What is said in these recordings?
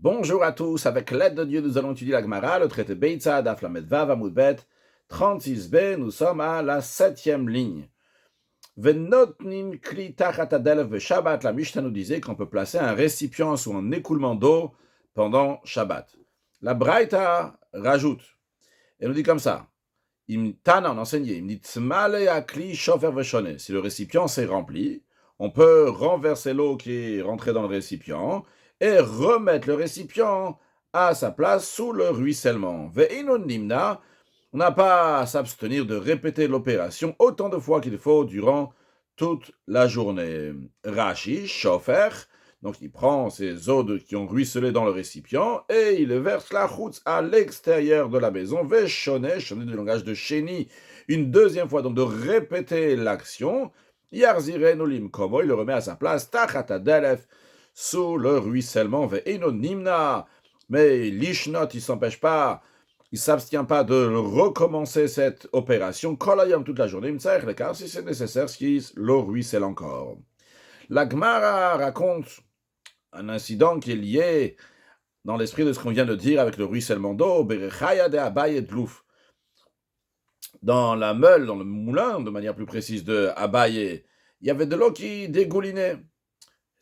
Bonjour à tous, avec l'aide de Dieu, nous allons étudier la Gemara, le traité Beitza, Daf Lamed Vav Amud Bet, 36b, nous sommes à la 7e ligne. Venotnim kli tachat hadelef beShabbat, la Mishnah nous disait qu'on peut placer un récipient sous un écoulement d'eau pendant Shabbat. La Braïta rajoute, elle nous dit comme ça, Tana, on enseignait, il me dit Tzmale akli shofer veshone. Si le récipient s'est rempli, on peut renverser l'eau qui est rentrée dans le récipient et remettre le récipient à sa place sous le ruissellement. Ve'inon nimna, on n'a pas à s'abstenir de répéter l'opération autant de fois qu'il faut durant toute la journée. Rashi, shofer, donc il prend ces eaux qui ont ruisselé dans le récipient et il verse la chutz à l'extérieur de la maison. Veshone, shone du langage de Sheni, une deuxième fois, donc de répéter l'action. Yarzire nolim komo, il le remet à sa place. Tachat hadelef, sous le ruissellement. Ve'eno nimna, mais l'ishnot, il s'empêche pas, il s'abstient pas de recommencer cette opération. Kolayam toute la journée, car si c'est nécessaire, si l'eau ruisselle encore. La Gemara raconte un incident qui est lié dans l'esprit de ce qu'on vient de dire avec le ruissellement d'eau, Berechaya de Abaye Dlouf. Dans la meule, dans le moulin, de manière plus précise, de Abaye, il y avait de l'eau qui dégoulinait.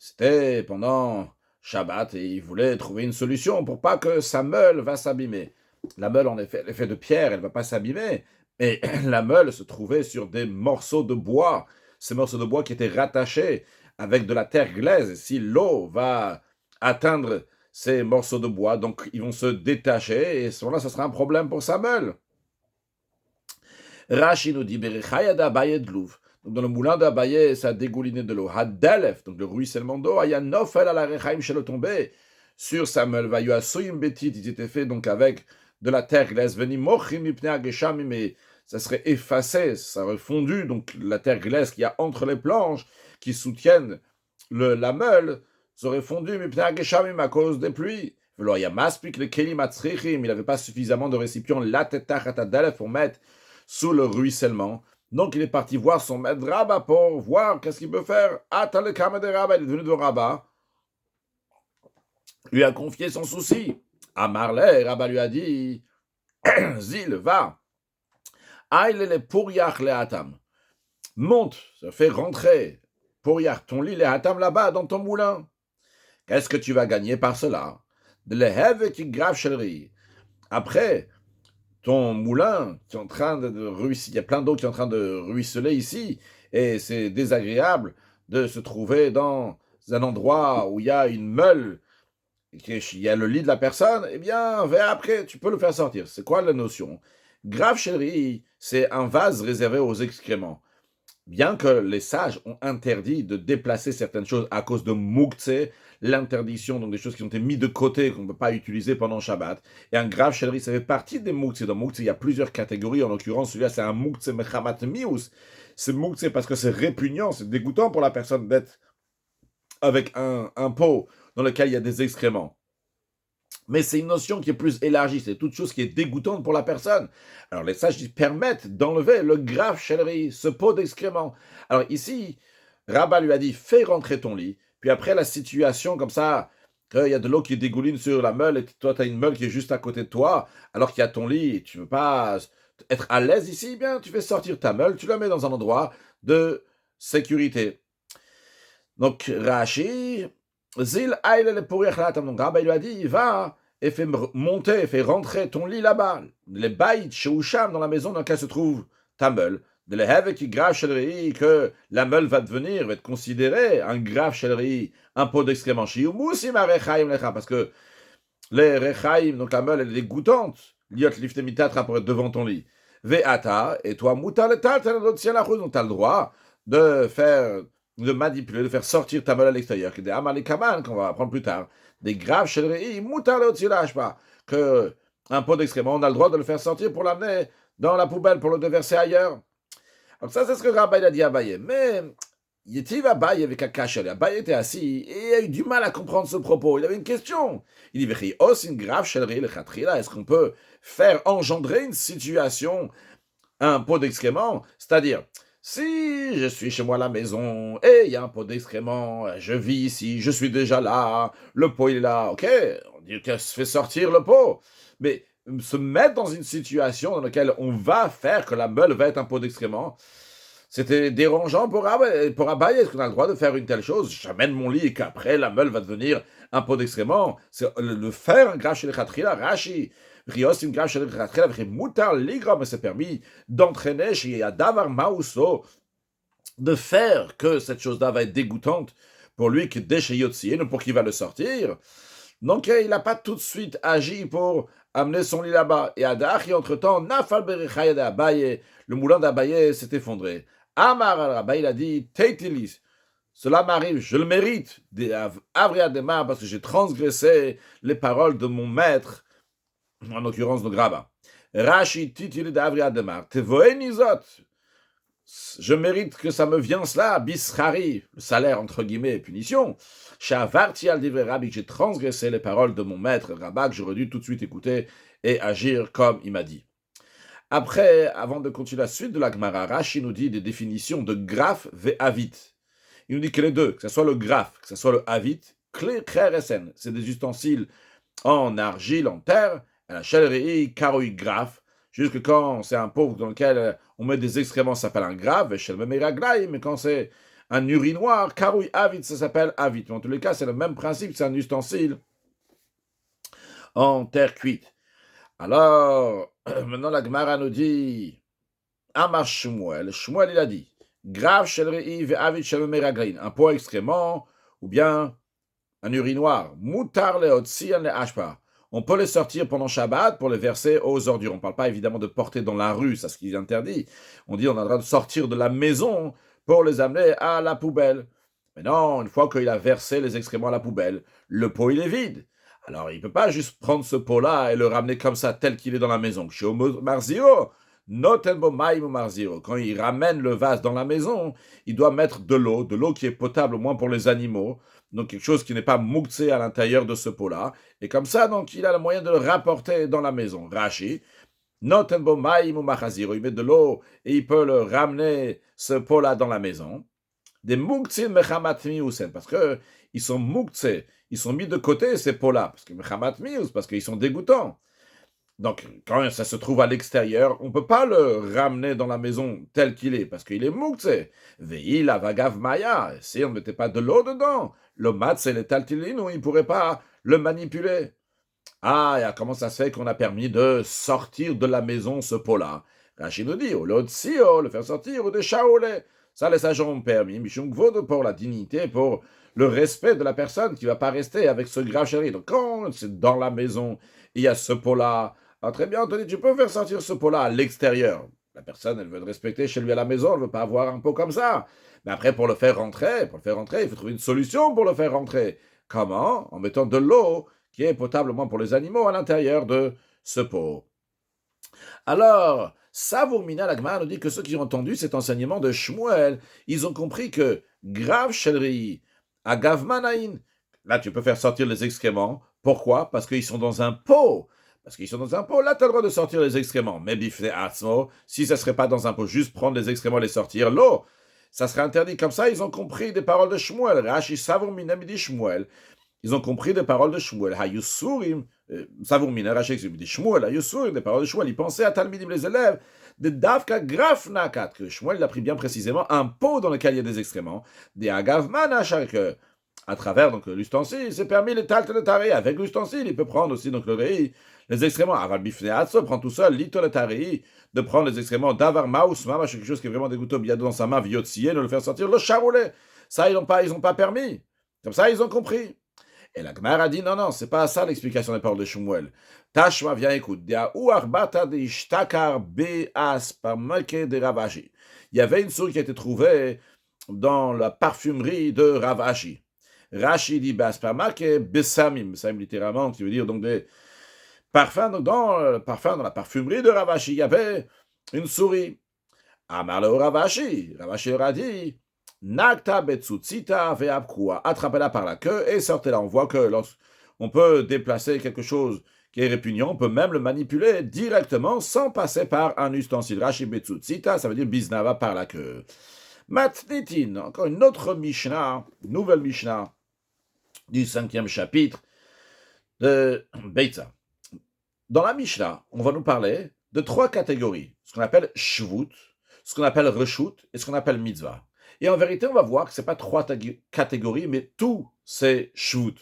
C'était pendant Shabbat et il voulait trouver une solution pour pas que sa meule va s'abîmer. La meule, en effet, elle est faite de pierre, elle ne va pas s'abîmer, mais la meule se trouvait sur des morceaux de bois, ces morceaux de bois qui étaient rattachés avec de la terre glaise. Si l'eau va atteindre ces morceaux de bois, donc ils vont se détacher, et à ce moment-là, ce sera un problème pour sa meule. Rashi nous dit, donc dans le moulin d'Abaye, ça dégoulinait de l'eau. Hadalef, donc le ruissellement d'eau, aya nofel à la rechaim chez le tombé, sur sa meule, vayu asuyim betit, il était fait donc avec de la terre glaise, veni mochim ipne ageshami, mais ça serait effacé, ça aurait fondu, donc la terre glaise qu'il y a entre les planches, qui soutiennent la meule, ça aurait fondu, ipne ageshami, à cause des pluies. Il n'avait pas suffisamment de récipients pour mettre sous le ruissellement. Donc il est parti voir son maître Rabbah pour voir qu'est-ce qu'il peut faire. Attends, Kama de Rabbah, il est devenu de Rabbah, lui a confié son souci. Amarle, Rabbah lui a dit, Zil, va, aïe les pourriach les hatam, monte, ça fait rentrer, pourriach, ton lit les hatam là-bas dans ton moulin. Qu'est-ce que tu vas gagner par cela? De l'eheve qui grave chélerie. Après, ton moulin qui est en train de ruisseler, il y a plein d'eau qui est en train de ruisseler ici, et c'est désagréable de se trouver dans un endroit où il y a une meule, il y a le lit de la personne, eh bien, vers après, tu peux le faire sortir. C'est quoi la notion? Grave chérie, c'est un vase réservé aux excréments. Bien que les sages ont interdit de déplacer certaines choses à cause de Mouktsé, l'interdiction, donc des choses qui ont été mises de côté, qu'on ne peut pas utiliser pendant Shabbat. Et un grave chélerie, ça fait partie des Mouktsé. Dans Mouktsé, il y a plusieurs catégories. En l'occurrence, celui-là, c'est un Mouktsé Mechamat Mius. C'est Mouktsé parce que c'est répugnant, c'est dégoûtant pour la personne d'être avec un pot dans lequel il y a des excréments. Mais c'est une notion qui est plus élargie, c'est toute chose qui est dégoûtante pour la personne. Alors les sages permettent d'enlever le grave chélerie, ce pot d'excréments. Alors ici, Rabbah lui a dit, fais rentrer ton lit, puis après la situation comme ça, qu'il y a de l'eau qui dégouline sur la meule, et toi tu as une meule qui est juste à côté de toi, alors qu'il y a ton lit, tu ne veux pas être à l'aise ici, bien tu fais sortir ta meule, tu la mets dans un endroit de sécurité. Donc Rashi, Zil aïle le pourrir latam. Donc Rabbah lui a dit, va et fais monter, fais rentrer ton lit là-bas. Les baït chez Oucham, dans la maison dans laquelle se trouve ta meule. De l'eheve qui grave chélerie, que la meule va devenir, va être considérée un grave chélerie, un pot d'excrément. Parce que les rechaim, donc la meule, elle est dégoûtante. Liot lifte mitatra pour être devant ton lit. Ve'ata, et toi, mutal tal, donc tu as le droit de faire, de manipuler, de faire sortir ta meule à l'extérieur. Des amalikaman, qu'on va apprendre plus tard. Des graves chéleries, mutal pas. Que un pot d'excrément, on a le droit de le faire sortir pour l'amener dans la poubelle, pour le déverser ailleurs. Donc ça, c'est ce que Rabbi a dit à Abaye. Mais Yetiv Abaye avec un cachet. Abaye était assis et il a eu du mal à comprendre ce propos. Il avait une question. Il dit, une grave chélerie, le khatrila, est-ce qu'on peut faire engendrer une situation, un pot d'excrément? C'est-à-dire, si je suis chez moi à la maison et il y a un pot d'excrément, je vis ici, je suis déjà là, le pot il est là, ok, dire qu'elle se fait sortir le pot. Mais se mettre dans une situation dans laquelle on va faire que la meule va être un pot d'excréments, c'était dérangeant pour Abaye. Est-ce qu'on a le droit de faire une telle chose? J'amène mon lit et qu'après la meule va devenir un pot d'excréments. C'est le faire un grave chez les Khatria, Rashi. Rios, une grave chez les Khatria, avec Moutar Ligra, mais c'est permis d'entraîner chez Adavar Mauso, de faire que cette chose-là va être dégoûtante pour lui, qui déchet Yotsien, pour qu'il va le sortir. Donc, il n'a pas tout de suite agi pour amener son lit là-bas. Et Adachi, entre-temps, Nafal Berechaya d'Abaye, le moulin d'Abaye s'est effondré. Amar al-Abaye, il a dit, Teitilis, cela m'arrive, je le mérite, Avria Demar, parce que j'ai transgressé les paroles de mon maître, en l'occurrence de Graba. Rashi Titili d'Avria Demar, Tevoenizot, je mérite que ça me vienne cela, Bishari, le salaire entre guillemets, punition. Shavarti al divrei Rabbi, j'ai transgressé les paroles de mon maître Rabbah, que j'aurais dû tout de suite écouter et agir comme il m'a dit. Après, avant de continuer la suite de la Gemara, Rashi nous dit des définitions de graphe ve avit. Il nous dit que les deux, que ce soit le graphe, que ce soit le avit, c'est des ustensiles en argile, en terre, la chalrei karoui graphe, jusque quand c'est un pot dans lequel on met des excréments, ça s'appelle un grave, mais quand c'est un urinoir, karoui avit, ça s'appelle avit. Mais en tous les cas, c'est le même principe, c'est un ustensile en terre cuite. Alors, maintenant la Gemara nous dit, Amar Shmuel, Shmuel il a dit, grave shelrei ve avit shel meraglain, un pot excrément, ou bien un urinoir, mutar leotzian le ashpa. On peut les sortir pendant Shabbat pour les verser aux ordures. On ne parle pas évidemment de porter dans la rue, c'est ce qui est interdit. On dit on a le droit de sortir de la maison pour les amener à la poubelle. Mais non, une fois qu'il a versé les excréments à la poubelle, le pot il est vide. Alors il ne peut pas juste prendre ce pot-là et le ramener comme ça tel qu'il est dans la maison. Chez Marziro, notenbo maim Marziro. Quand il ramène le vase dans la maison, il doit mettre de l'eau qui est potable au moins pour les animaux. Donc quelque chose qui n'est pas mouxé à l'intérieur de ce pot-là. Et comme ça, donc, il a le moyen de le rapporter dans la maison. Rashi, notenbo maim ou machaziro, il met de l'eau et il peut le ramener, ce pot-là, dans la maison. Des mouxin mechamat miusen, parce que ils sont mouxés, ils sont mis de côté, ces pots-là, parce que mechamat mius, parce qu'ils sont dégoûtants. Donc, quand ça se trouve à l'extérieur, on ne peut pas le ramener dans la maison tel qu'il est, parce qu'il est mouxé. Veille la vagav maya, si on ne mettait pas de l'eau dedans, le mat, c'est le taltilin, il ne pourrait pas le manipuler. Ah, et comment ça se fait qu'on a permis de sortir de la maison ce pot-là? Rachid nous dit, le faire sortir, ou de shaolé. Ça, les sages ont permis, Mishum Gvod, pour la dignité, pour le respect de la personne qui ne va pas rester avec ce grave chéri. Donc, quand c'est dans la maison, il y a ce pot-là, ah, très bien, Anthony, tu peux faire sortir ce pot-là à l'extérieur. La personne, elle veut le respecter chez lui à la maison, elle ne veut pas avoir un pot comme ça. Mais après, pour le faire rentrer, il faut trouver une solution pour le faire rentrer. Comment? En mettant de l'eau qui est potable au moins pour les animaux à l'intérieur de ce pot. Alors, Savourmina, la Gemara nous dit que ceux qui ont entendu cet enseignement de Shmuel, ils ont compris que grave shelri, agav manaïn, là tu peux faire sortir les excréments. Pourquoi? Parce qu'ils sont dans un pot. Parce qu'ils sont dans un pot, là tu as le droit de sortir les excréments. Mais bifne atzmo, si ça ne serait pas dans un pot, juste prendre les excréments et les sortir, l'eau, ça serait interdit. Comme ça, ils ont compris des paroles de Shmuel. Rashi Savourmina me dit Shmuel. Ils ont compris des paroles de Shmuel. Hayusurim, Savourmina, Rashi me dit Shmuel, Hayusurim, des paroles de Shmuel. Ils pensaient à Talmidim, les élèves, de Davka Grafnakat, que Shmuel a pris bien précisément un pot dans lequel il y a des excréments, des Agavman que à travers donc l'ustensile, c'est permis le Talt le Tari. Avec l'ustensile, il peut prendre aussi donc le rei, les excréments. Aval Bifneatso prend tout seul, Lito le Tari, de prendre les excréments d'Avar Maus, Mama, quelque chose qui est vraiment dégoûtant, Biado dans sa main, Viotsier, de le faire sortir, le charoulé. Ça, ils n'ont pas permis. Comme ça, ils ont compris. Et la Gemara a dit non, c'est pas ça l'explication des paroles de Shmuel. Tashma, viens, écoute. Il y avait une souris qui a été trouvée dans la parfumerie de Ravashi. Rashi dit Basparmake Besamim, Besamim littéralement, qui veut dire donc des parfums. Donc dans le parfum, dans la parfumerie de Ravashi, il y avait une souris. Amar le Ravashi leur a dit Nakta betsutsita ve'abkua, attrapez-la par la queue et sortez-la. On voit que lorsqu'on peut déplacer quelque chose qui est répugnant, on peut même le manipuler directement sans passer par un ustensile. Rashi betsutsita, ça veut dire biznava par la queue. Matnitin, encore une autre Mishnah, nouvelle Mishnah du 5e chapitre de Beitza. Dans la Mishnah, on va nous parler de 3 catégories. Ce qu'on appelle Shvut, ce qu'on appelle Reshut et ce qu'on appelle Mitzvah. Et en vérité, on va voir que ce n'est pas 3 catégories, mais tout c'est Shvut.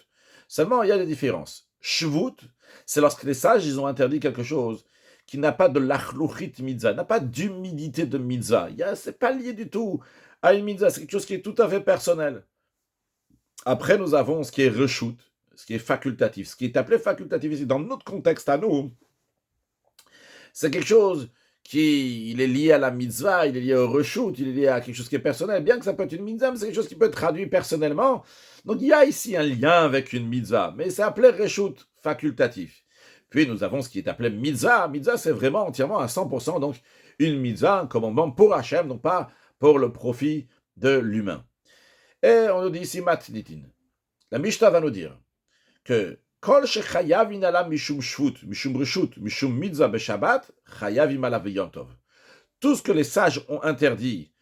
Seulement, il y a des différences. Shvut, c'est lorsque les sages, ils ont interdit quelque chose qui n'a pas de lachluchit mitzvah, n'a pas d'humidité de mitzvah. C'est pas lié du tout à une mitzvah, c'est quelque chose qui est tout à fait personnel. Après, nous avons ce qui est Reshut, ce qui est facultatif. Ce qui est appelé facultatif ici, dans notre contexte à nous, c'est quelque chose qui il est lié à la mitzvah, il est lié au reshoot, il est lié à quelque chose qui est personnel. Bien que ça peut être une mitzvah, mais c'est quelque chose qui peut être traduit personnellement. Donc il y a ici un lien avec une mitzvah, mais c'est appelé reshoot facultatif. Puis nous avons ce qui est appelé mitzvah. Mitzvah, c'est vraiment entièrement à 100%, donc une mitzvah, un commandement pour Hachem, donc pas pour le profit de l'humain. Et on nous dit ici matnitin. La Mishnah va nous dire que Kol shechayav inalam mishum shvut, mishum reshut, mishum mitzvah beshabbat, chayav imalav yom tov. Tout ce que les sages ont interdit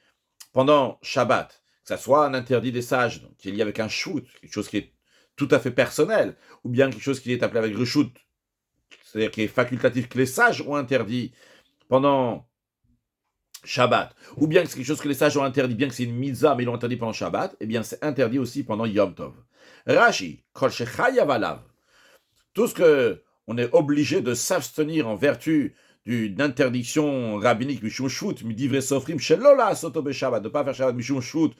pendant Shabbat, que ce soit un interdit des sages, donc, qui est lié avec un shvut, quelque chose qui est tout à fait personnel, ou bien quelque chose qui est appelé avec reshut, c'est-à-dire qui est facultatif, que les sages ont interdit pendant Shabbat, ou bien que c'est quelque chose que les sages ont interdit, bien que c'est une mitzvah, mais ils l'ont interdit pendant Shabbat, eh bien c'est interdit aussi pendant Yom Tov. Rashi, Kol shechayav alav, tout ce qu'on est obligé de s'abstenir en vertu d'une interdiction rabbinique, mishum shvut, midivre sofrim, shelo la'asoto beshabbat, de ne pas faire Shabbat, mishum shvut.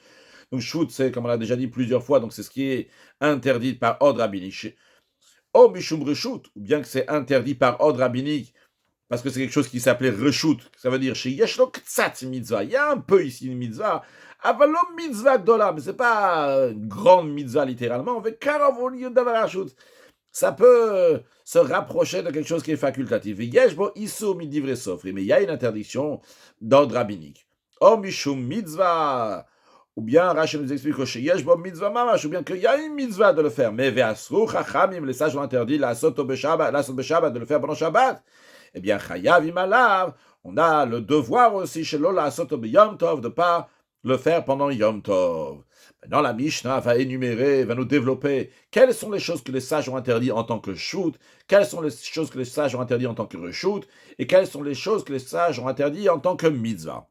Donc shvut, c'est, comme on l'a déjà dit plusieurs fois, donc c'est ce qui est interdit par ordre rabbinique. Oh mishum reshut, ou bien que c'est interdit par ordre rabbinique, parce que c'est quelque chose qui s'appelait reshut, ça veut dire chez yeshlo ktsat mitzvah, il y a un peu ici une mitzvah, avalo mitzvah gdola, mais c'est pas une grande mitzvah littéralement, avec karavoni davarashut. Ça peut se rapprocher de quelque chose qui est facultatif. Mais il y a une interdiction d'ordre rabbinique. Oh, mishum mitzvah. Ou bien, Rachel nous explique que yeshbo mitzvah mamash, ou bien qu'il y a une mitzvah de le faire. Mais ve'asru chachamim, les sages ont interdit la sot beshabbat, de le faire pendant Shabbat. Eh bien, chayav imalav, on a le devoir aussi, shelo la sot b'yom tov, de pas le faire pendant Yom Tov. Maintenant, la Mishnah va énumérer, va nous développer quelles sont les choses que les sages ont interdites en tant que shoot, quelles sont les choses que les sages ont interdites en tant que reshoot, et quelles sont les choses que les sages ont interdites en tant que mitzvah.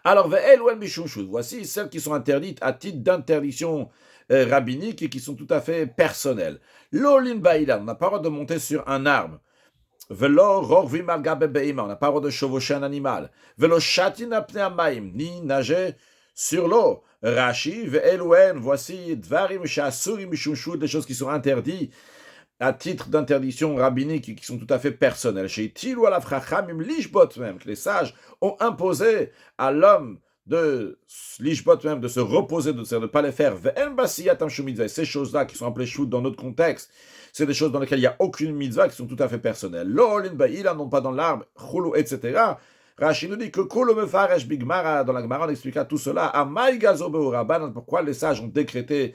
Alors, voici celles qui sont interdites à titre d'interdiction rabbinique et qui sont tout à fait personnelles. L'olin baïla, on n'a pas le droit de monter sur un arbre. Velo rorvim al gabe beima, on n'a pas le droit de chevaucher un animal. Velo shatin apne amaim, ni nager sur l'eau. Rashi, ve'eluen, voici dvarim shasurim mishumshut, des choses qui sont interdites à titre d'interdiction rabbinique et qui sont tout à fait personnelles. Chez Tilu ala frachamim lishbot même, que les sages ont imposé à l'homme de lishbot même, de se reposer, de ne pas les faire. Ve'en basiyatam shu mitzvah, ces choses-là qui sont appelées shut dans notre contexte, c'est des choses dans lesquelles il n'y a aucune mitzvah qui sont tout à fait personnelles. L'olin ba'ila, non pas dans l'arbre, chulu, etc. Rashi nous dit que Kolo Mefaresh Bigmara, dans la Gemara, on expliqua tout cela. Amai Gazo Be'uraban, pourquoi les sages ont décrété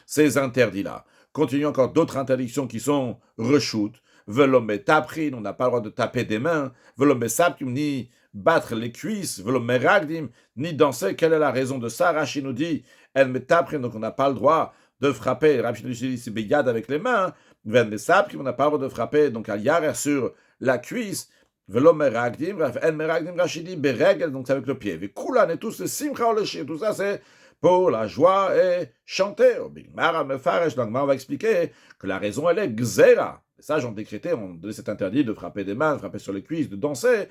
ces interdits-là. Continuons encore d'autres interdictions qui sont reshoot. Velome taprin, on n'a pas le droit de taper des mains. Velome sapkim, ni battre les cuisses. Velome ragdim, ni danser. Quelle est la raison de ça? Rashi nous dit, elle me taprin, donc on n'a pas le droit de frapper. Rashi nous dit, c'est bégade avec les mains. Velome sapkim, on n'a pas le droit de frapper, donc al yarer sur la cuisse. Velo meragdim, en meragdim rachidi beregel, donc c'est avec le pied. Vekulan et tout ce simcha le shir, tout ça c'est pour la joie et chanter. Bigmara mefaresh, donc on va expliquer que la raison elle est gzera. Les sages ont décrété, on donné cet interdit de frapper des mains, de frapper sur les cuisses, de danser,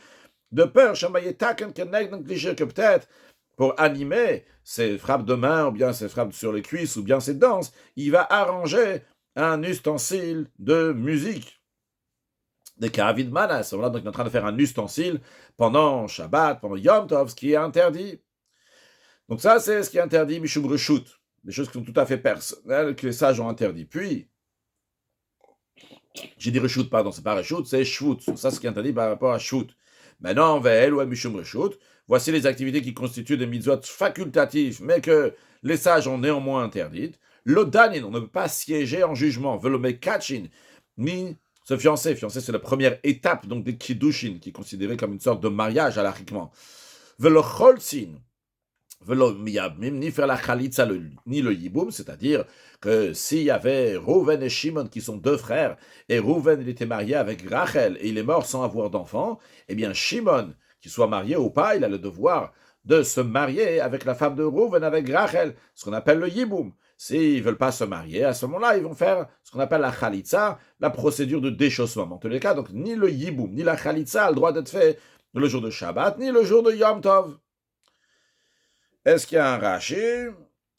de peur, shamayetaken keneg, donc cliché que peut-être pour animer ces frappes de mains, ou bien ces frappes sur les cuisses, ou bien ces danses, il va arranger un ustensile de musique. Des karavid manas. Voilà, donc on est en train de faire un ustensile pendant Shabbat, pendant Yom Tov, ce qui est interdit. Donc ça, c'est ce qui est interdit, Mishum Reshut. Des choses qui sont tout à fait personnelles, que les sages ont interdit. Puis, j'ai dit Reshut, pardon, c'est pas Reshut, c'est Shvut. Ça, c'est ce qui est interdit par rapport à Shvut. Maintenant, Ve'el ou Mishum Reshut, voici les activités qui constituent des mitzvot facultatifs, mais que les sages ont néanmoins interdites. L'odanin, on ne peut pas siéger en jugement. Velome kachin, ni se fiancer. Fiancer, c'est la première étape donc des kiddushin, qui est considéré comme une sorte de mariage halakhiquement. Velo cholzin, Velo miyabmim, ni faire la chalitza, ni le yiboum, c'est-à-dire que s'il y avait Rouven et Shimon qui sont deux frères, et Rouven il était marié avec Rachel et il est mort sans avoir d'enfant, eh bien Shimon, qu'il soit marié ou pas, il a le devoir de se marier avec la femme de Rouven, avec Rachel, ce qu'on appelle le yiboum. S'ils ne veulent pas se marier, à ce moment-là, ils vont faire ce qu'on appelle la chalitza, la procédure de déchaussement. En tous les cas, donc ni le yiboum, ni la chalitza a le droit d'être fait le jour de Shabbat, ni le jour de Yom Tov. Est-ce qu'il y a un Rashi?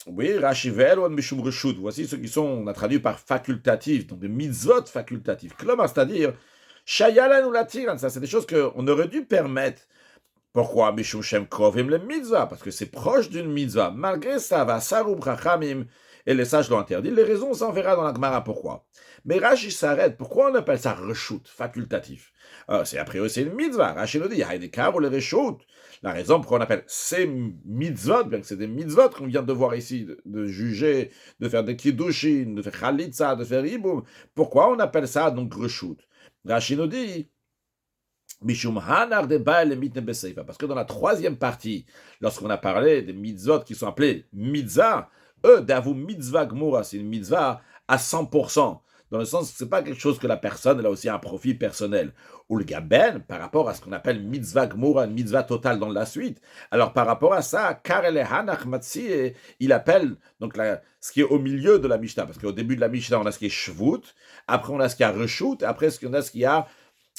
Oui, Rashi Ve'elon Mishum Reshut. Voici ceux qui sont, on a traduit par facultatif, donc des mitzvot facultatifs. Klomar, c'est-à-dire, Shayalan ou Latiran, ça c'est des choses qu'on aurait dû permettre. Pourquoi Mishum Shem Krovim le mitzvah? Parce que c'est proche d'une mitzvah. Malgré ça, va Sarub Chachamim, et les sages l'ont interdit. Les raisons, on s'en verra dans la Gemara pourquoi. Mais Rashi s'arrête. Pourquoi on appelle ça reshut, facultatif? C'est a priori c'est une mitzvah. Rashi nous dit, il y a des cas où les reshut. La raison pour qu'on appelle ces mitzvot, bien que c'est des mitzvot qu'on vient de voir ici, de juger, de faire des kiddushin, de faire chalitza, de faire iboum. Pourquoi on appelle ça donc reshut? Rashi nous dit, Mishum hanar de baal et mitne beseifa. Parce que dans la troisième partie, lorsqu'on a parlé des mitzvot qui sont appelés mitzvah, d'avou mitzvah gmura, c'est une mitzvah à 100%. Dans le sens que c'est pas quelque chose que la personne, elle a aussi un profit personnel. Ou le gaben, par rapport à ce qu'on appelle mitzvah gmura, une mitzvah totale dans la suite. Alors par rapport à ça, karele hanach matzi, il appelle donc ce qui est au milieu de la Mishnah. Parce qu'au début de la Mishnah, on a ce qui est shvut, après on a ce qui est reshut, après on a ce qui a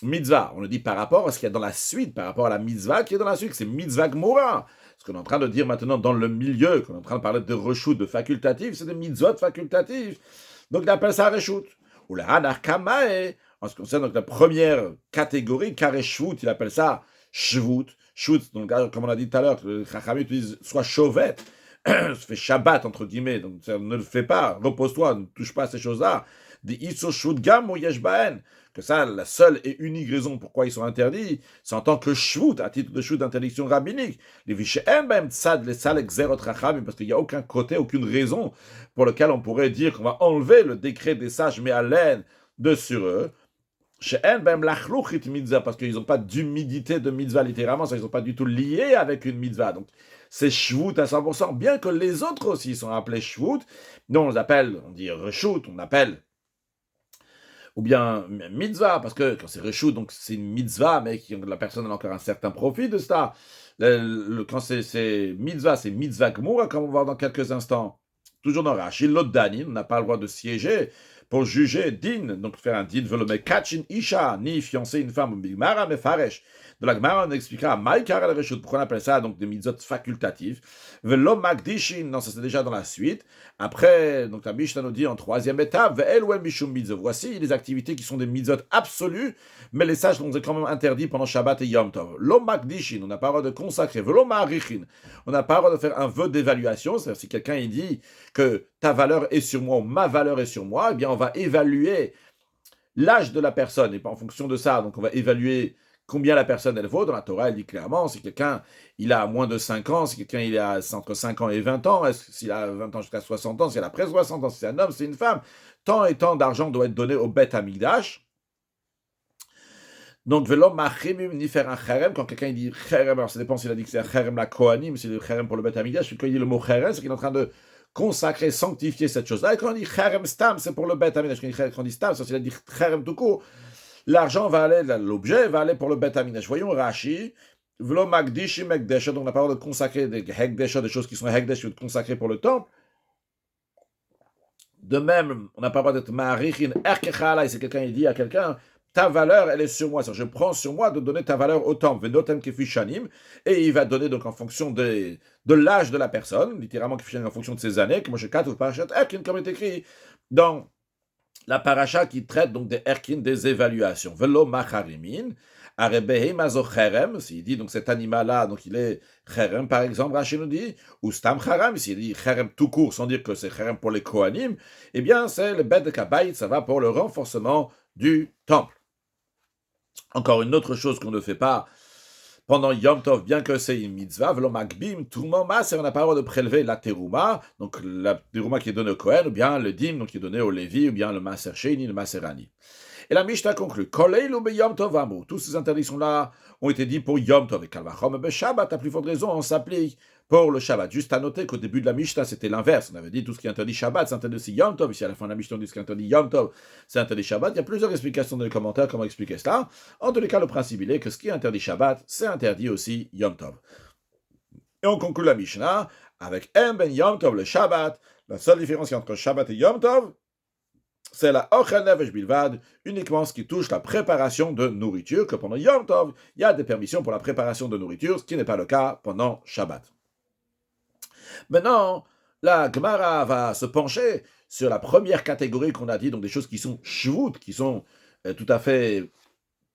mitzvah. On le dit par rapport à ce qu'il y a dans la suite, par rapport à la mitzvah qui est dans la suite, c'est mitzvah gmura. Ce qu'on est en train de dire maintenant dans le milieu, qu'on est en train de parler de reshut, de facultatif, c'est des mitzvot facultatifs. Donc il appelle ça reshut. Ou la hanach kamae, en ce qui concerne donc la première catégorie, kareshvut, il appelle ça shvut. Shvut, donc comme on a dit tout à l'heure, le chachamim utilise soit chauvette, se fait Shabbat entre guillemets, donc ça ne le fait pas, repose-toi, ne touche pas à ces choses-là. Des iso shvut gam ou yesh baen. Que ça, la seule et unique raison pourquoi ils sont interdits, c'est en tant que shvut, à titre de shvut d'interdiction rabbinique. Les vishéem bem tzad les salek zerot rachamim, parce qu'il n'y a aucun côté, aucune raison pour lequel on pourrait dire qu'on va enlever le décret des sages, mais à l'aide de sur eux. She'en bem lachluchit mitzvah, parce qu'ils n'ont pas d'humidité de mitzvah, littéralement, ça, ils ne sont pas du tout liés avec une mitzvah. Donc, c'est shvut à 100%, bien que les autres aussi sont appelés shvut. Nous, on les appelle, on dit reshut, on appelle ou bien mitzvah, parce que quand c'est reshut, donc c'est une mitzvah, mais la personne a encore un certain profit de ça. Quand c'est mitzvah gmura, comme on va voir dans quelques instants. Toujours dans Rashi, l'oddanin, on n'a pas le droit de siéger pour juger din, donc faire un din, velome kachin isha, ni fiancer une femme, bigmara me faresh. De la Gemara, on expliquera Maïkar al Reshut, pourquoi on appelle ça donc des mitzvot facultatifs. Velo Magdishin, non, ça c'est déjà dans la suite. Après, donc la Mishnah nous dit en troisième étape, Ve'el ou Mishum mitzvot. Voici les activités qui sont des mitzvot absolus, mais les sages nous ont quand même interdit pendant Shabbat et Yom Tov. Lo Magdishin, on n'a pas le droit de consacrer. Velo Ma'arichin, on n'a pas le droit de faire un vœu d'évaluation. C'est-à-dire si quelqu'un il dit que ta valeur est sur moi ou ma valeur est sur moi, eh bien on va évaluer l'âge de la personne et pas en fonction de ça. Donc on va évaluer combien la personne elle vaut. Dans la Torah, elle dit clairement, si quelqu'un il a moins de 5 ans, si quelqu'un il a entre 5 ans et 20 ans, s'il a 20 ans jusqu'à 60 ans, s'il a presque 60 ans, si c'est un homme, c'est une femme, tant et tant d'argent doit être donné au Beth Amikdash. Donc, velo machimim ni faire un cherem, quand quelqu'un il dit cherem, alors ça dépend s'il a dit que c'est un cherem la kohanim, c'est le cherem pour le Beth Amikdash, quand il dit le mot cherem, c'est qu'il est en train de consacrer, sanctifier cette chose-là, et quand on dit cherem stam, c'est pour le Beth Amikdash, quand on dit stam, c'est s'il a dit cherem tout court, l'argent va aller, l'objet va aller pour le Beth Amikdash. Voyons Rashi, v'lo magdishi mekdesha, donc on a pas le droit de consacrer des hekdesha, des choses qui sont hekdesh, de consacrer pour le temple. De même, on n'a pas le droit d'être ma'arichin erkechala, et c'est quelqu'un qui dit à quelqu'un, ta valeur, elle est sur moi, je prends sur moi de donner ta valeur au temple, venotem kefishanim, et il va donner donc en fonction de l'âge de la personne, littéralement kefishanim en fonction de ses années, comme je kate ou parachat erkin, comme est écrit dans la paracha qui traite donc des erkin, des évaluations. Velo macharimin, arebehe mazo cherem, s'il dit donc cet animal-là, donc il est cherem par exemple, Rashi nous dit, ou stam cherem, s'il dit cherem tout court, sans dire que c'est cherem pour les kohanim, eh bien c'est le bet de kabayit, ça va pour le renforcement du temple. Encore une autre chose qu'on ne fait pas pendant Yom Tov, bien que c'est une mitzvah, v'lo magbim, tourment mas, et on n'a pas le droit de prélever la terouma, donc la terouma qui est donnée au Kohen, ou bien le dim, donc qui est donné au Lévi, ou bien le maser sheni, le maser ani. Et la Mishnah conclut, Koleil ou Yom Tov amou, tous ces interdictions-là ont été dit pour Yom Tov, et Kalvachom et Shabbat, à plus forte raison, on s'applique pour le Shabbat. Juste à noter qu'au début de la Mishnah, c'était l'inverse. On avait dit tout ce qui est interdit Shabbat, c'est interdit aussi Yom Tov. Ici, à la fin de la Mishnah, on dit ce qui est interdit Yom Tov, c'est interdit Shabbat. Il y a plusieurs explications dans les commentaires, comment expliquer cela. En tous les cas, le principe, il est que ce qui est interdit Shabbat, c'est interdit aussi Yom Tov. Et on conclut la Mishnah avec Em ben Yom Tov, le Shabbat. La seule différence entre Shabbat et Yom Tov, c'est la Ochel Nefesh Bilvad, uniquement ce qui touche la préparation de nourriture, que pendant Yom Tov, il y a des permissions pour la préparation de nourriture, ce qui n'est pas le cas pendant Shabbat. Maintenant, la Gemara va se pencher sur la première catégorie qu'on a dit, donc des choses qui sont shvut, qui sont tout à fait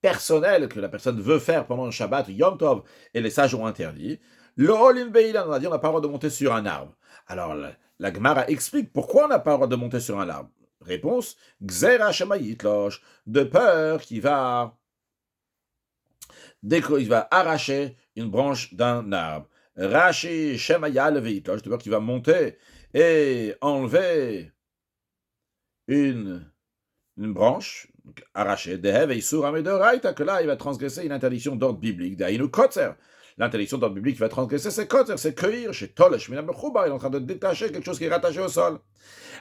personnelles, que la personne veut faire pendant le Shabbat, Yom Tov, et les sages ont interdit. Le Olin Beilan, on a dit on n'a pas le droit de monter sur un arbre. Alors, la Gemara explique pourquoi on n'a pas le droit de monter sur un arbre. Réponse, Gzera Shemayitlosh, de peur qu'il va arracher une branche d'un arbre. Rashi Shemaya Leveitlosh, de peur qu'il va monter et enlever une branche, arrachée, Dehev Isur Amedoraita, que là il va transgresser une interdiction d'ordre biblique, Dainu Kotzer. L'interdiction d'ordre biblique qui va transgresser, c'est Kotzer, c'est cueillir, chez Tolesh Minam Mechuba, il est en train de détacher quelque chose qui est rattaché au sol.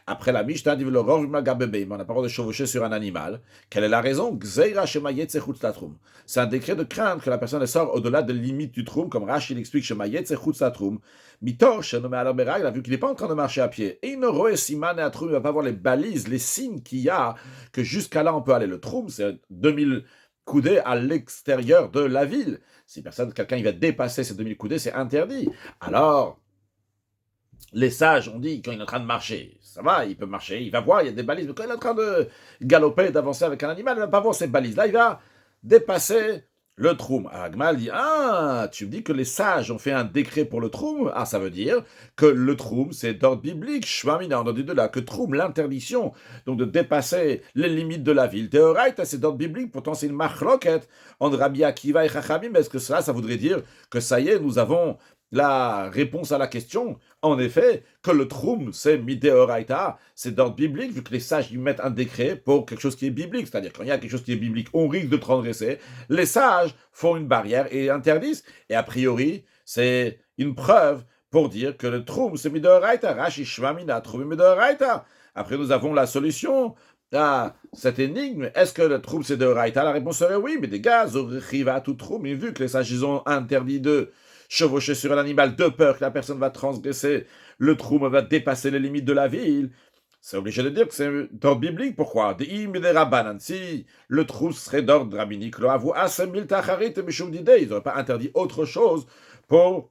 Après la Mishnah, dit le Rov Magabebe, on n'a pas le droit de chevaucher sur un animal. Quelle est la raison? Gzeira Shemayet Sechutz Latrum. C'est un décret de crainte que la personne sort au-delà des limites du Troum, comme Rashi l'explique Shemayet Sechutz Latrum. Mitor, nommé à l'Oméra, il a vu qu'il n'est pas en train de marcher à pied. Et il ne roe Siman et Atrum, il ne va pas voir les balises, les signes qu'il y a, que jusqu'à là on peut aller. Le Troum, c'est 2000 coudées à l'extérieur de la ville. Si quelqu'un il va dépasser ces 2000 coudées, c'est interdit. Alors, les sages ont dit, quand il est en train de marcher, ça va, il peut marcher, il va voir, il y a des balises, mais quand il est en train de galoper, d'avancer avec un animal, il ne va pas voir ces balises-là, il va dépasser le troum. Alors Agmal dit, tu me dis que les sages ont fait un décret pour le troum, ça veut dire que le troum, c'est d'ordre biblique, shvamina, on a dit de là, que troum, l'interdiction, donc de dépasser les limites de la ville, théoraïta, c'est d'ordre biblique, pourtant c'est une machloket, entre Rabbi Akiva et Chachamim, mais est-ce que ça voudrait dire que ça y est, nous avons la réponse à la question, en effet, que le troum, c'est midéoraita, c'est d'ordre biblique, vu que les sages y mettent un décret pour quelque chose qui est biblique, c'est-à-dire quand il y a quelque chose qui est biblique, on risque de transgresser, les sages font une barrière et interdisent, et a priori, c'est une preuve pour dire que le troum, c'est midéoraita, rashi shvamina, troum midéoraita. Après, nous avons la solution à cette énigme, est-ce que le troum, c'est déoraita? La réponse serait oui, mais des gars, zorichiva tout troum, et vu que les sages, ils ont interdit de chevaucher sur un animal de peur que la personne va transgresser, le troum va dépasser les limites de la ville, c'est obligé de dire que c'est d'ordre biblique. Pourquoi? Si le troum serait d'ordre rabbinique, ils n'auraient pas interdit autre chose pour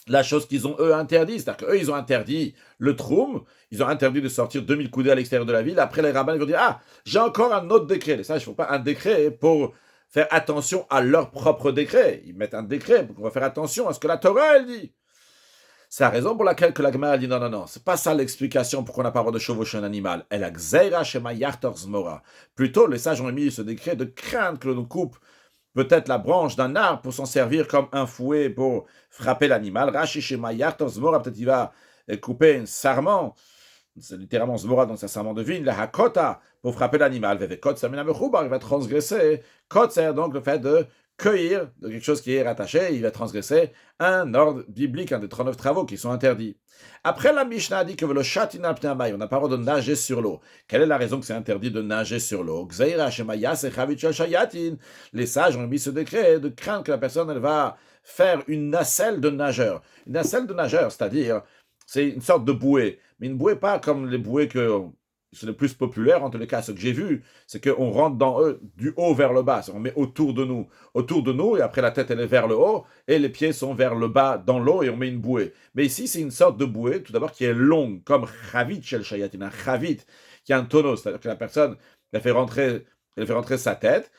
la chose qu'ils ont eux interdit. C'est-à-dire qu'eux, ils ont interdit le troum, ils ont interdit de sortir 2000 coudées à l'extérieur de la ville. Après, les rabbins ils vont dire, j'ai encore un autre décret. Les sages ne font pas un décret pour faire attention à leur propre décret. Ils mettent un décret pour qu'on va faire attention à ce que la Torah, elle dit. C'est la raison pour laquelle que la Gemara dit non, c'est pas ça l'explication pourquoi on n'a pas le droit de chevaucher un animal. Elle a gzeira shema yartor zmora. Plutôt, les sages ont mis ce décret de crainte que l'on coupe peut-être la branche d'un arbre pour s'en servir comme un fouet pour frapper l'animal. Rashi shema yartor zmora, peut-être il va couper un sarment. C'est littéralement zmora dans sa serment de vigne, la hakota, pour frapper l'animal. Vevekot samina mechubar, il va transgresser. Kotzer, donc le fait de cueillir de quelque chose qui est rattaché, il va transgresser un ordre biblique, un des 39 travaux qui sont interdits. Après, la Mishnah a dit que le shatina pneamai, on n'a pas le droit de nager sur l'eau. Quelle est la raison que c'est interdit de nager sur l'eau? Les sages ont mis ce décret de craindre que la personne elle va faire une nacelle de nageur. Une nacelle de nageur, c'est-à-dire, c'est une sorte de bouée, mais une bouée pas comme les bouées que c'est le plus populaire, en tous les cas, ce que j'ai vu, c'est qu'on rentre dans eux du haut vers le bas. On met autour de nous, et après la tête, elle est vers le haut, et les pieds sont vers le bas dans l'eau, et on met une bouée. Mais ici, c'est une sorte de bouée, tout d'abord, qui est longue, comme chavit shel shayatin, un chavit, qui a un tonneau, c'est-à-dire que la personne, elle fait rentrer sa tête,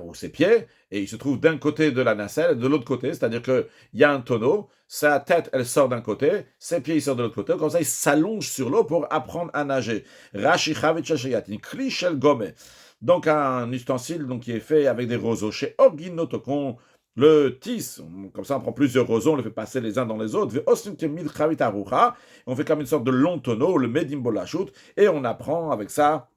ou ses pieds, et il se trouve d'un côté de la nacelle et de l'autre côté, c'est-à-dire qu'il y a un tonneau, sa tête, elle sort d'un côté, ses pieds, ils sortent de l'autre côté, comme ça, il s'allonge sur l'eau pour apprendre à nager. Rashi chavit shel shayatin, kli shel gome. Donc, un ustensile donc, qui est fait avec des roseaux. Chez Orginotokon, le tisse, comme ça, on prend plusieurs roseaux, on les fait passer les uns dans les autres. On fait comme une sorte de long tonneau, le medim bolachut, et on apprend avec ça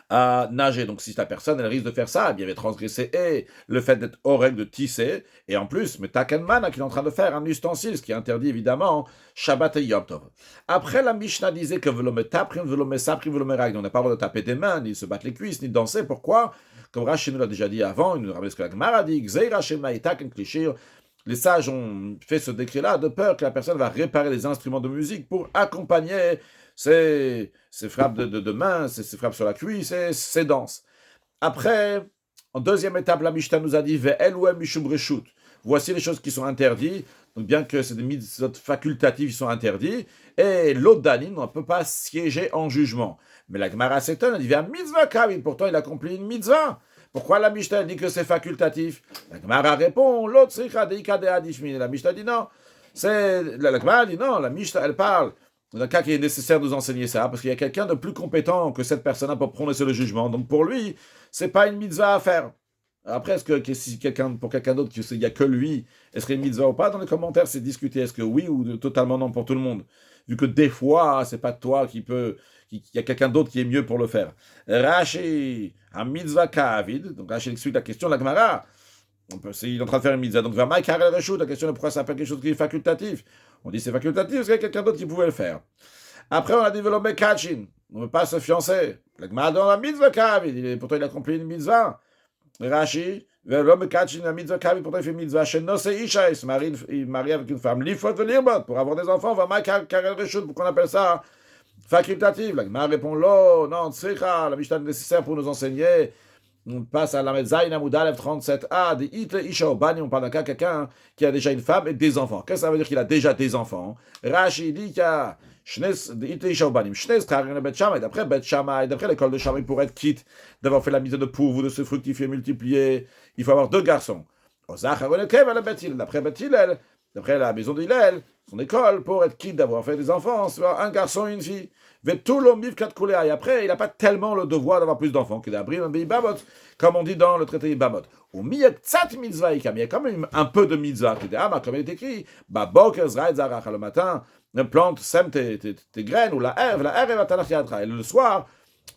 à nager. Donc, si la personne, elle risque de faire ça, eh bien, elle va transgresser et le fait d'être aux règles de tisser, et en plus, mais takenman, qu'il est en train de faire un ustensile, ce qui est interdit évidemment, Shabbat et Yom Tov. Après, la Mishnah disait que velome taprim, velome saprim, velome rag. On n'a pas le droit de taper des mains, ni se battre les cuisses, ni de danser. Pourquoi? Comme Rashi nous l'a déjà dit avant, il nous rappelle ce que la Gemara dit, Gzeira shema itaken klishir. Les sages ont fait ce décret-là de peur que la personne va réparer les instruments de musique pour accompagner ses frappes de main, ses frappes sur la cuisse et ses danses. Après, en deuxième étape, la Mishnah nous a dit Ve'el ou mishum reshut. Voici les choses qui sont interdites. Donc, bien que c'est des mitzvot facultatifs, ils sont interdits. Et l'Odanin, on ne peut pas siéger en jugement. Mais la Gemara s'étonne, elle dit mitzvah kavin. Pourtant, il accomplit une mitzvah. Pourquoi la Mishnah dit que c'est facultatif? La Gemara répond l'autre tzricha deika de'adishmin. La Mishnah dit non. La Gemara dit non. La Mishnah, elle parle d'un cas qui est nécessaire de nous enseigner ça, parce qu'il y a quelqu'un de plus compétent que cette personne pour prononcer le jugement. Donc pour lui, c'est pas une mitzvah à faire. Après, est-ce que si pour quelqu'un d'autre, il n'y a que lui, est-ce qu'il y a une mitzvah ou pas? Dans les commentaires, c'est discuté. Est-ce que oui ou totalement non pour tout le monde? Vu que des fois, c'est pas toi qui peut, il y a quelqu'un d'autre qui est mieux pour le faire. Rashi, un mitzvah ka'avid. Donc Rashi explique la question de la Gemara. Il est en train de faire une mitzvah. Donc, la question de pourquoi ça s'appelle quelque chose qui est facultatif. On dit c'est facultatif parce qu'il y a quelqu'un d'autre qui pouvait le faire. Après, on a développé Kachin. On ne veut pas se fiancer. La Gemara dans la mitzvah kavid. Pourtant, il a accompli une mitzvah. Rashi, l'homme Kachin, la mitzvah kavid, pourtant il fait mitzvah. Chez Nos et Isha, il se marie avec une femme. L'ifot venir pour avoir des enfants. On va karel reshut. Pourquoi on appelle ça facultatif? La Gemara répond non, tzricha. La Mishnah est nécessaire pour nous enseigner. On passe à la Medzaïn Amoudalev 37a, des Itle Isha Obani, on parle d'un cas, quelqu'un qui a déjà une femme et des enfants. Qu'est-ce que ça veut dire qu'il a déjà des enfants? Rashi dit qu'il y a des Itle Isha Obani, Shnes Karin Bet Shammai, d'après Bet Shammai, d'après l'école de Shammai, pour être quitte d'avoir fait la mise de pauvre ou de se fructifier, multiplier, il faut avoir 2 garçons. D'après Bet Hillel, d'après la maison d'Hillel, son école, pour être quitte d'avoir fait des enfants, c'est un garçon et une fille. Et après, il n'a pas tellement le devoir d'avoir plus d'enfants qu'il a abri un Ibamot, comme on dit dans le traité Ibamot. Il y a quand même un peu de mitzvah, comme il est écrit, le matin, plante, sème tes graines, ou la herbe, et le soir,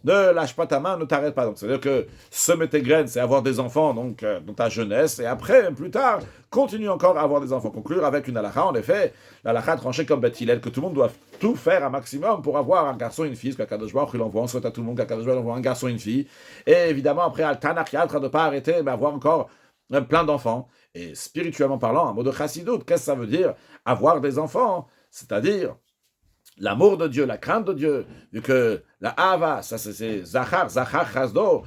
ne lâche pas ta main, ne t'arrête pas. Donc, c'est-à-dire que semer tes graines, c'est avoir des enfants donc, dans ta jeunesse, et après, plus tard, continue encore à avoir des enfants. Conclure avec une halakha, en effet, l'halakha tranchée comme Beth Hillel, que tout le monde doit tout faire un maximum pour avoir un garçon et une fille, parce qu'Akadosh Baruch Hu l'envoie, on souhaite à tout le monde qu'Akadosh Baruch Hu envoie un garçon et une fille, et évidemment, après, Al-Tanakh Yatra, de ne pas arrêter, mais avoir encore plein d'enfants. Et spirituellement parlant, un mot de chassidout, qu'est-ce que ça veut dire avoir des enfants? C'est-à-dire l'amour de Dieu, la crainte de Dieu, vu que la Hava, ça c'est Zachar Chasdo,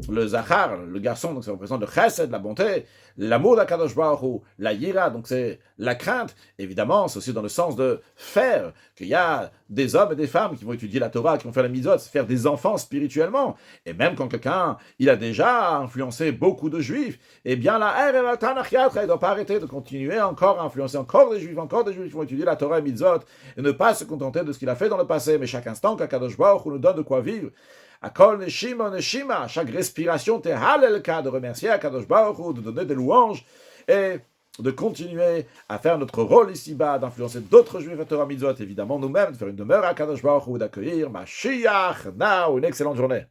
le Zachar, le garçon, donc ça représente le Chesed, la bonté, l'amour d'Akadosh Baruch Hu, la Yira, donc c'est la crainte, évidemment, c'est aussi dans le sens de faire, qu'il y a des hommes et des femmes qui vont étudier la Torah, qui vont faire la mitzvot, faire des enfants spirituellement, et même quand quelqu'un, il a déjà influencé beaucoup de juifs, eh bien la R il ne doit pas arrêter de continuer encore à influencer encore des juifs qui vont étudier la Torah et mitzvot, et ne pas se contenter de ce qu'il a fait dans le passé, mais chaque instant qu'Akadosh Baruch Hu nous donne de quoi vivre, à kol neshima, chaque respiration, t'es halelka, de remercier Akadosh Baruch Hu, de donner des louanges, et de continuer à faire notre rôle ici-bas, d'influencer d'autres juifs à Torah Mitzvot, évidemment nous-mêmes, de faire une demeure à Akadosh Baruch Hu, d'accueillir Mashiach, now, une excellente journée.